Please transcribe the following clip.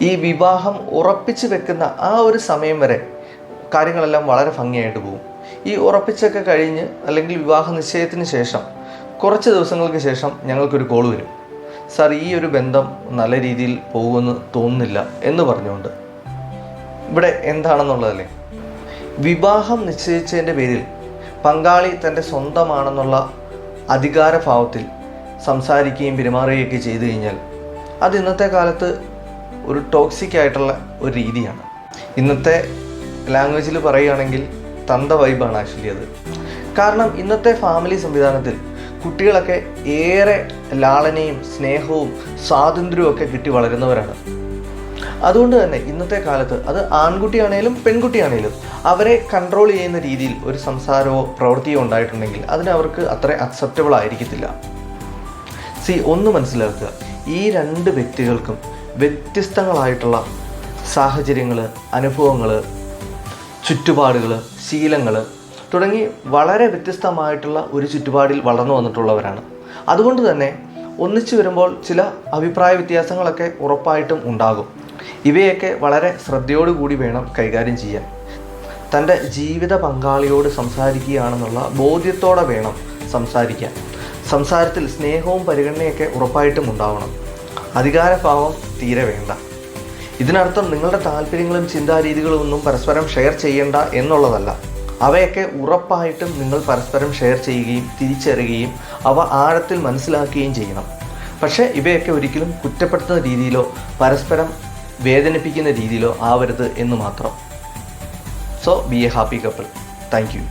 ഈ വിവാഹം ഉറപ്പിച്ച് വെക്കുന്ന ആ ഒരു സമയം വരെ കാര്യങ്ങളെല്ലാം വളരെ ഭംഗിയായിട്ട് പോകും. ഈ ഉറപ്പിച്ചൊക്കെ കഴിഞ്ഞ് അല്ലെങ്കിൽ വിവാഹ നിശ്ചയത്തിന് ശേഷം കുറച്ച് ദിവസങ്ങൾക്ക് ശേഷം ഞങ്ങൾക്കൊരു കോൾ വരും. സാർ, ഈ ഒരു ബന്ധം നല്ല രീതിയിൽ പോകുമെന്ന് തോന്നുന്നില്ല എന്ന് പറഞ്ഞുകൊണ്ട്. ഇവിടെ എന്താണെന്നുള്ളതല്ലേ, വിവാഹം നിശ്ചയിച്ചതിൻ്റെ പേരിൽ പങ്കാളി തൻ്റെ സ്വന്തമാണെന്നുള്ള അധികാരഭാവത്തിൽ സംസാരിക്കുകയും പെരുമാറുകയൊക്കെ ചെയ്തു കഴിഞ്ഞാൽ അത് ഇന്നത്തെ കാലത്ത് ഒരു ടോക്സിക് ആയിട്ടുള്ള ഒരു രീതിയാണ്. ഇന്നത്തെ ലാംഗ്വേജിൽ പറയുകയാണെങ്കിൽ തന്ത വൈബാണ് ആക്ച്വലി അത്. കാരണം ഇന്നത്തെ ഫാമിലി സംവിധാനത്തിൽ കുട്ടികളൊക്കെ ഏറെ ലാളനയും സ്നേഹവും സ്വാതന്ത്ര്യവും ഒക്കെ കിട്ടി വളരുന്നവരാണ്. അതുകൊണ്ട് തന്നെ ഇന്നത്തെ കാലത്ത് അത് ആൺകുട്ടിയാണേലും പെൺകുട്ടിയാണേലും അവരെ കൺട്രോൾ ചെയ്യുന്ന രീതിയിൽ ഒരു സംസാരമോ പ്രവൃത്തിയോ ഉണ്ടായിട്ടുണ്ടെങ്കിൽ അതിനവർക്ക് അത്ര അക്സെപ്റ്റബിൾ ആയിരിക്കത്തില്ല. ഒന്ന് മനസ്സിലാക്കുക, ഈ രണ്ട് വ്യക്തികൾക്കും വ്യത്യസ്തങ്ങളായിട്ടുള്ള സാഹചര്യങ്ങൾ, അനുഭവങ്ങൾ, ചുറ്റുപാടുകൾ, ശീലങ്ങൾ തുടങ്ങി വളരെ വ്യത്യസ്തമായിട്ടുള്ള ഒരു ചുറ്റുപാടിൽ വളർന്നു വന്നിട്ടുള്ളവരാണ്. അതുകൊണ്ട് തന്നെ ഒന്നിച്ചു വരുമ്പോൾ ചില അഭിപ്രായ വ്യത്യാസങ്ങളൊക്കെ ഉറപ്പായിട്ടും ഉണ്ടാകും. ഇവയൊക്കെ വളരെ ശ്രദ്ധയോടുകൂടി വേണം കൈകാര്യം ചെയ്യാൻ. തൻ്റെ ജീവിത പങ്കാളിയോട് സംസാരിക്കുകയാണെന്നുള്ള ബോധ്യത്തോടെ വേണം സംസാരിക്കാൻ. സംസാരത്തിൽ സ്നേഹവും പരിഗണനയൊക്കെ ഉറപ്പായിട്ടും ഉണ്ടാവണം. അധികാരഭാവം തീരെ വേണ്ട. ഇതിനർത്ഥം നിങ്ങളുടെ താല്പര്യങ്ങളും ചിന്താരീതികളും ഒന്നും പരസ്പരം ഷെയർ ചെയ്യേണ്ട എന്നുള്ളതല്ല. അവയൊക്കെ ഉറപ്പായിട്ടും നിങ്ങൾ പരസ്പരം ഷെയർ ചെയ്യുകയും തിരിച്ചറിയുകയും അവ ആഴത്തിൽ മനസ്സിലാക്കുകയും ചെയ്യണം. പക്ഷേ ഇവയൊക്കെ ഒരിക്കലും കുറ്റപ്പെടുത്തുന്ന രീതിയിലോ പരസ്പരം വേദനിപ്പിക്കുന്ന രീതിയിലോ ആവരുത് എന്ന് മാത്രം. B A happy couple. Thank you.